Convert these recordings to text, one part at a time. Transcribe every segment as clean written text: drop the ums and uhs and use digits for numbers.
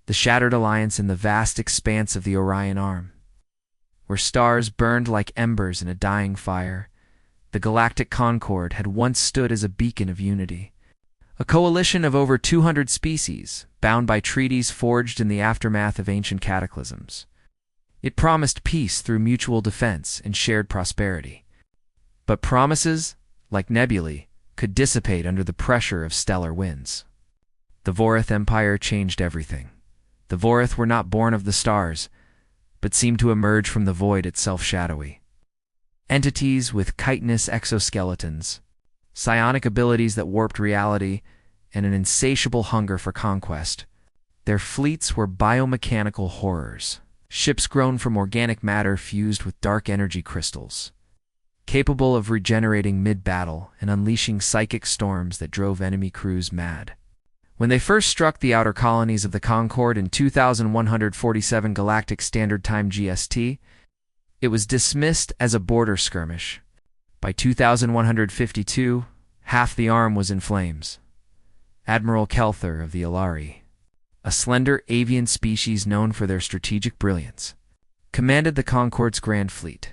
the shattered alliance in the vast expanse of the Orion Arm. Where stars burned like embers in a dying fire, the Galactic Concord had once stood as a beacon of unity. A coalition of over 200 species, bound by treaties forged in the aftermath of ancient cataclysms. It promised peace through mutual defense and shared prosperity. But promises, like nebulae, could dissipate under the pressure of stellar winds. The Vorath Empire changed everything. The Vorath were not born of the stars, but seemed to emerge from the void itself shadowy. Entities with chitinous exoskeletons, psionic abilities that warped reality, and an insatiable hunger for conquest. Their fleets were biomechanical horrors, ships grown from organic matter fused with dark energy crystals, capable of regenerating mid-battle and unleashing psychic storms that drove enemy crews mad. When they first struck the outer colonies of the Concord in 2147 Galactic Standard Time GST, it was dismissed as a border skirmish. By 2152, half the arm was in flames. Admiral Kelthar of the Ilari, a slender avian species known for their strategic brilliance, commanded the Concord's Grand Fleet.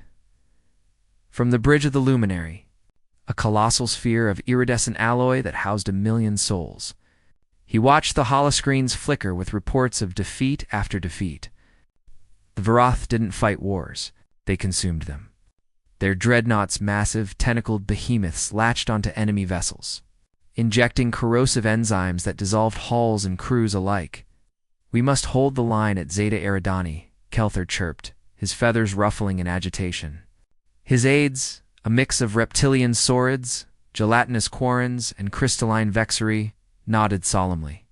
From the Bridge of the Luminary, a colossal sphere of iridescent alloy that housed 1,000,000 souls, he watched the holoscreens flicker with reports of defeat after defeat. The Vorath didn't fight wars, they consumed them. Their Dreadnoughts, massive, tentacled behemoths, latched onto enemy vessels, injecting corrosive enzymes that dissolved hulls and crews alike. "We must hold the line at Zeta Eridani," Kelthar chirped, his feathers ruffling in agitation. His aides, a mix of reptilian saurids, gelatinous quarrons, and crystalline vexery, nodded solemnly.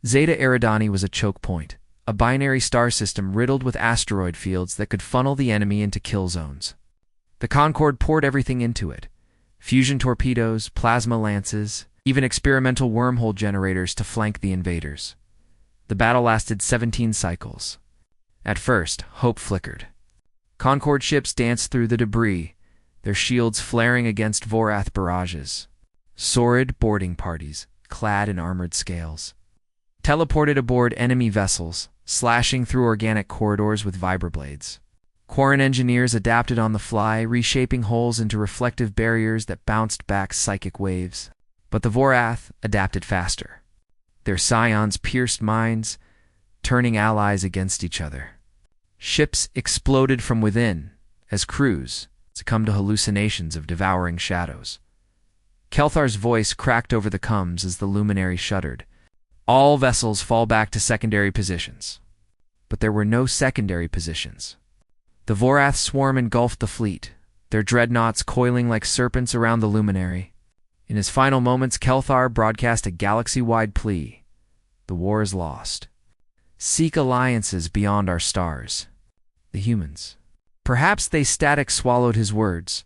Zeta Eridani was a choke point, a binary star system riddled with asteroid fields that could funnel the enemy into kill zones. The Concord poured everything into it: fusion torpedoes, plasma lances, even experimental wormhole generators to flank the invaders. The battle lasted 17 cycles. At first, hope flickered. Concord ships danced through the debris, their shields flaring against Vorath barrages. Sordid boarding parties, clad in armored scales, teleported aboard enemy vessels, slashing through organic corridors with vibroblades. Quarren engineers adapted on the fly, reshaping holes into reflective barriers that bounced back psychic waves. But the Vorath adapted faster. Their scions pierced minds, turning allies against each other. Ships exploded from within as crews succumbed to hallucinations of devouring shadows. Kelthar's voice cracked over the comms as the luminary shuddered. "All vessels fall back to secondary positions." But there were no secondary positions. The Vorath swarm engulfed the fleet, their dreadnoughts coiling like serpents around the luminary. In his final moments, Kelthar broadcast a galaxy-wide plea. "The war is lost. Seek alliances beyond our stars." The humans. Perhaps they static swallowed his words.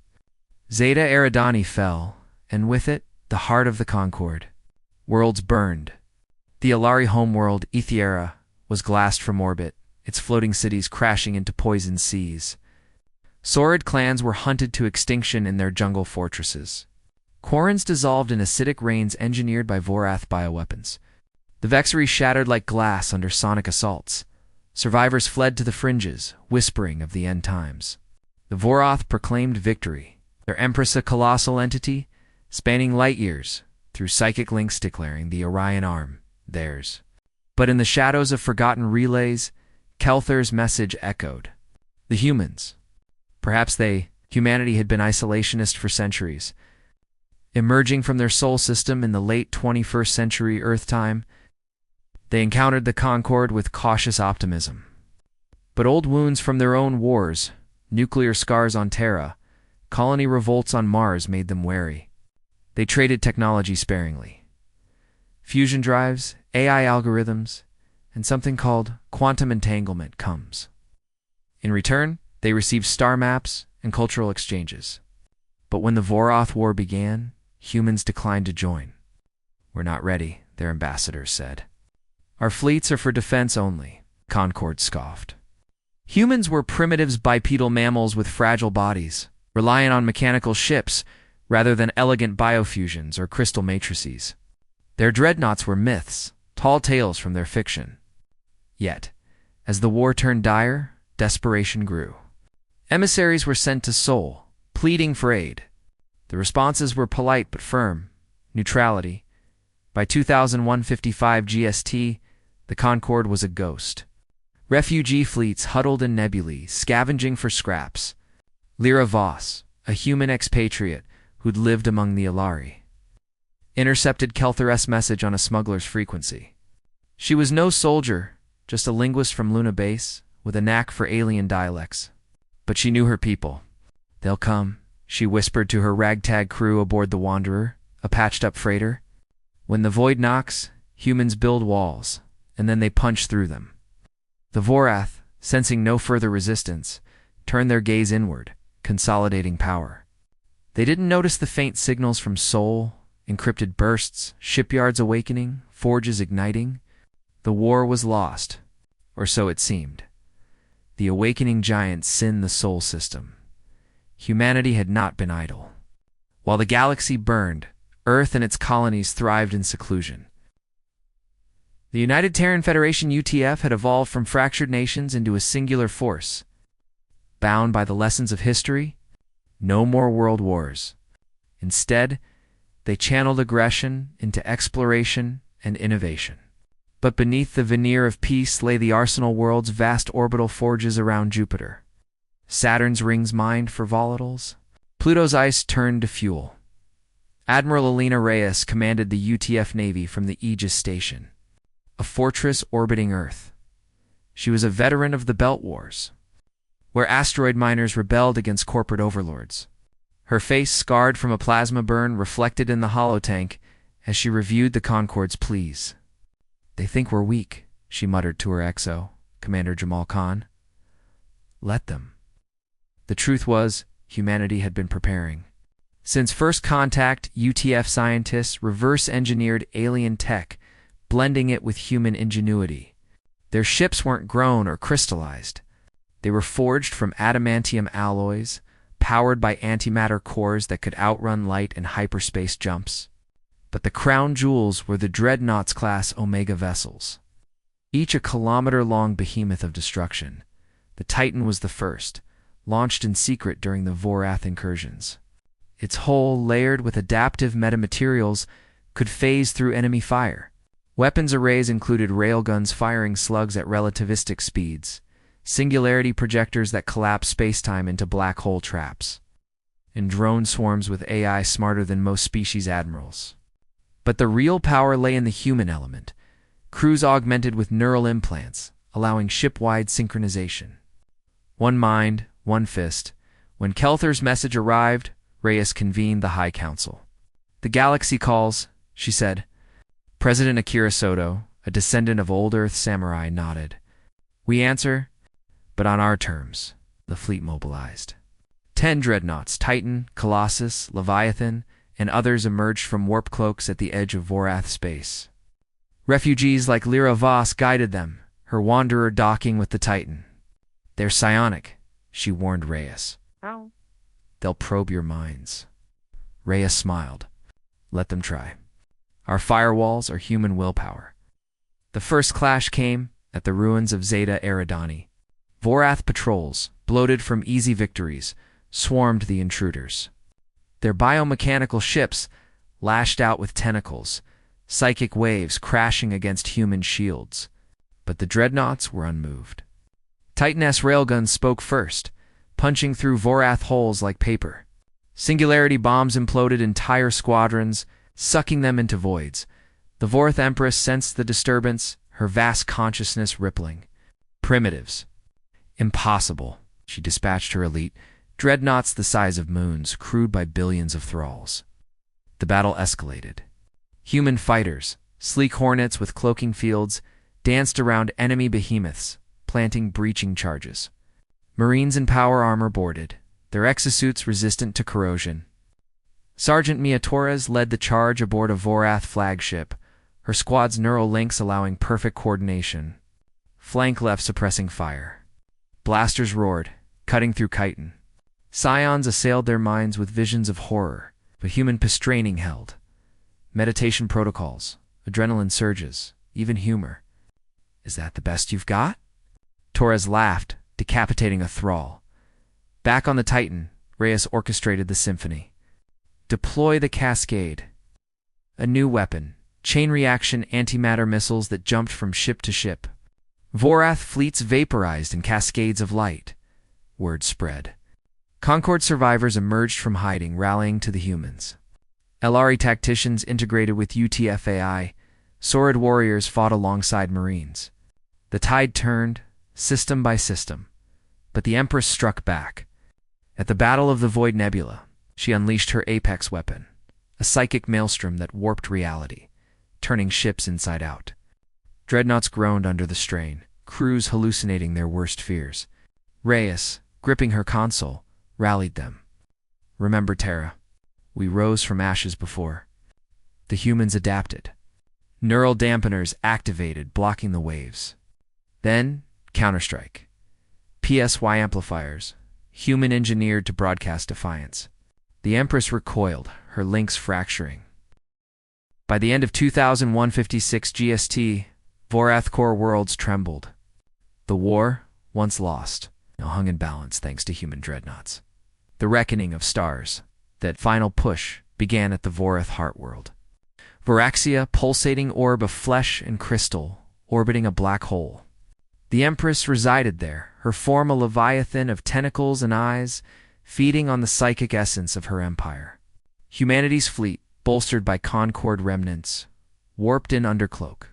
Zeta Eridani fell, and with it, the heart of the Concord. Worlds burned. The Ilari homeworld, Ethiera, was glassed from orbit, its floating cities crashing into poisoned seas. Saurid clans were hunted to extinction in their jungle fortresses. Quarrons dissolved in acidic rains engineered by Vorath bioweapons. The vexery shattered like glass under sonic assaults. Survivors fled to the fringes, whispering of the end times. The Vorath proclaimed victory, their empress a colossal entity, spanning light years, through psychic links declaring the Orion Arm theirs. But in the shadows of forgotten relays, Kelthar's message echoed. The humans. Perhaps humanity had been isolationist for centuries. Emerging from their soul system in the late 21st century Earth time, they encountered the Concord with cautious optimism. But old wounds from their own wars, nuclear scars on Terra, colony revolts on Mars made them wary. They traded technology sparingly. Fusion drives, AI algorithms, and something called quantum entanglement comes. In return, they received star maps and cultural exchanges. But when the Vorath War began, humans declined to join. "We're not ready," their ambassadors said. "Our fleets are for defense only," Concord scoffed. Humans were primitives, bipedal mammals with fragile bodies, relying on mechanical ships rather than elegant biofusions or crystal matrices. Their dreadnoughts were myths, tall tales from their fiction. Yet, as the war turned dire, desperation grew. Emissaries were sent to Sol, pleading for aid. The responses were polite but firm. Neutrality. By 2155 GST, the Concord was a ghost. Refugee fleets huddled in nebulae, scavenging for scraps. Lyra Voss, a human expatriate who'd lived among the Ilari, intercepted Kelther's message on a smuggler's frequency. She was no soldier, just a linguist from Luna Base, with a knack for alien dialects. But she knew her people. "They'll come," she whispered to her ragtag crew aboard the Wanderer, a patched-up freighter. "When the void knocks, humans build walls, and then they punch through them." The Vorath, sensing no further resistance, turned their gaze inward, consolidating power. They didn't notice the faint signals from Sol, encrypted bursts, shipyards awakening, forges igniting. The war was lost, or so it seemed. The awakening giants sinned the Sol system. Humanity had not been idle. While the galaxy burned, Earth and its colonies thrived in seclusion. The United Terran Federation UTF had evolved from fractured nations into a singular force. Bound by the lessons of history, no more world wars. Instead, they channeled aggression into exploration and innovation. But beneath the veneer of peace lay the Arsenal world's vast orbital forges around Jupiter. Saturn's rings mined for volatiles. Pluto's ice turned to fuel. Admiral Elena Reyes commanded the UTF Navy from the Aegis Station, a fortress orbiting Earth. She was a veteran of the Belt Wars, where asteroid miners rebelled against corporate overlords. Her face, scarred from a plasma burn, reflected in the holotank as she reviewed the Concord's pleas. "They think we're weak," she muttered to her XO, Commander Jamal Khan. "Let them." The truth was, humanity had been preparing. Since first contact, UTF scientists reverse-engineered alien tech, blending it with human ingenuity. Their ships weren't grown or crystallized. They were forged from adamantium alloys, powered by antimatter cores that could outrun light and hyperspace jumps. But the crown jewels were the Dreadnoughts-class Omega vessels, each a kilometer-long behemoth of destruction. The Titan was the first, launched in secret during the Vorath incursions. Its hull, layered with adaptive metamaterials, could phase through enemy fire. Weapons arrays included railguns firing slugs at relativistic speeds, singularity projectors that collapse spacetime into black hole traps, and drone swarms with AI smarter than most species admirals. But the real power lay in the human element, crews augmented with neural implants, allowing ship-wide synchronization. One mind, one fist. When Kelther's message arrived, Reyes convened the High Council. "The galaxy calls," she said. President Akira Soto, a descendant of old Earth samurai, nodded. "We answer, but on our terms." The fleet mobilized. 10 dreadnoughts, Titan, Colossus, Leviathan, and others emerged from warp cloaks at the edge of Vorath space. Refugees like Lyra Voss guided them, her wanderer docking with the Titan. "They're psionic," she warned Reyes. How? "They'll probe your minds." Reyes smiled. "Let them try. Our firewalls are human willpower." The first clash came at the ruins of Zeta Eridani. Vorath patrols, bloated from easy victories, swarmed the intruders. Their biomechanical ships lashed out with tentacles, psychic waves crashing against human shields. But the dreadnoughts were unmoved. Titan-S railguns spoke first, punching through Vorath hulls like paper. Singularity bombs imploded entire squadrons, sucking them into voids. The Vorath Empress sensed the disturbance, her vast consciousness rippling. "Primitives. Impossible," she dispatched her elite. Dreadnoughts the size of moons, crewed by billions of thralls. The battle escalated. Human fighters, sleek hornets with cloaking fields, danced around enemy behemoths, planting breaching charges. Marines in power armor boarded, their exosuits resistant to corrosion. Sergeant Mia Torres led the charge aboard a Vorath flagship, her squad's neural links allowing perfect coordination. Flank left suppressing fire. Blasters roared, cutting through chitin. Psions assailed their minds with visions of horror, but human pastraining held. Meditation protocols, adrenaline surges, even humor. Is that the best you've got? Torres laughed, decapitating a thrall. Back on the Titan, Reyes orchestrated the symphony. Deploy the Cascade. A new weapon, chain reaction antimatter missiles that jumped from ship to ship. Vorath fleets vaporized in cascades of light. Word spread. Concord survivors emerged from hiding, rallying to the humans. LRE tacticians integrated with UTFAI. Sordid warriors fought alongside Marines. The tide turned, system by system. But the Empress struck back. At the Battle of the Void Nebula, she unleashed her apex weapon, a psychic maelstrom that warped reality, turning ships inside out. Dreadnoughts groaned under the strain, crews hallucinating their worst fears. Reyes, gripping her console, rallied them. Remember, Terra, we rose from ashes before. The humans adapted. Neural dampeners activated, blocking the waves. Then, counterstrike. PSY amplifiers, human-engineered to broadcast defiance. The Empress recoiled, her links fracturing. By the end of 2156 GST, Vorath core worlds trembled. The war, once lost, now hung in balance thanks to human dreadnoughts. The reckoning of stars, that final push, began at the Vorath heartworld. Varaxia, pulsating orb of flesh and crystal, orbiting a black hole. The Empress resided there, her form a leviathan of tentacles and eyes, feeding on the psychic essence of her empire. Humanity's fleet, bolstered by Concord remnants, warped in undercloak.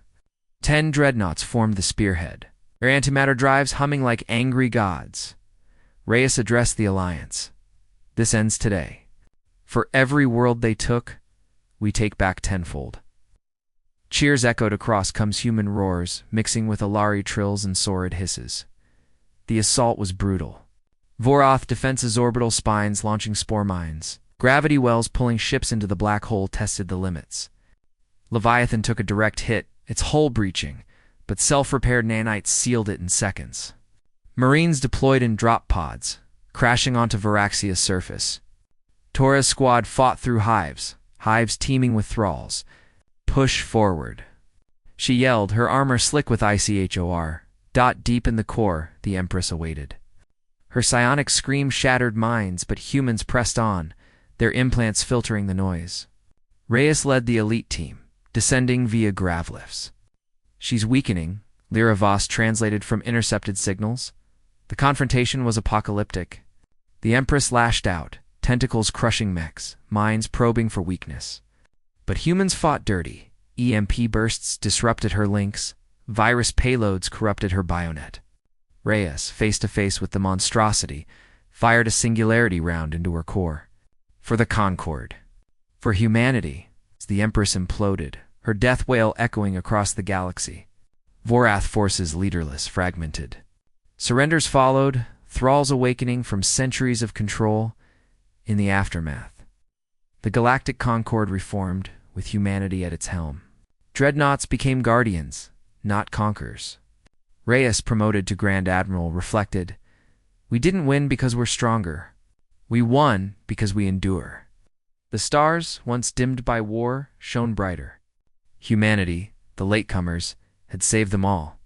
10 dreadnoughts formed the spearhead, their antimatter drives humming like angry gods. Reyes addressed the alliance. This ends today. For every world they took, we take back tenfold. Cheers echoed across comes human roars, mixing with Alari trills and sordid hisses. The assault was brutal. Vorath defenses orbital spines launching spore mines. Gravity wells pulling ships into the black hole tested the limits. Leviathan took a direct hit, its hull breaching, but self-repaired nanites sealed it in seconds. Marines deployed in drop pods, crashing onto Varaxia's surface. Torres' squad fought through hives teeming with thralls. Push forward. She yelled, her armor slick with ICHOR. Deep in the core, the Empress awaited. Her psionic scream shattered minds, but humans pressed on, their implants filtering the noise. Reyes led the elite team, descending via gravlifts. She's weakening, Lyra Voss translated from intercepted signals. The confrontation was apocalyptic. The Empress lashed out, tentacles crushing mechs, minds probing for weakness. But humans fought dirty. EMP bursts disrupted her links. Virus payloads corrupted her bionet. Reyes, face-to-face with the monstrosity, fired a singularity round into her core. For the Concord. For humanity, as the Empress imploded, her death wail echoing across the galaxy. Vorath forces leaderless, fragmented. Surrenders followed, thralls awakening from centuries of control. In the aftermath, the Galactic Concord reformed, with humanity at its helm. Dreadnoughts became guardians, not conquerors. Reyes, promoted to Grand Admiral, reflected, "We didn't win because we're stronger. We won because we endure." The stars, once dimmed by war, shone brighter. Humanity, the latecomers, had saved them all.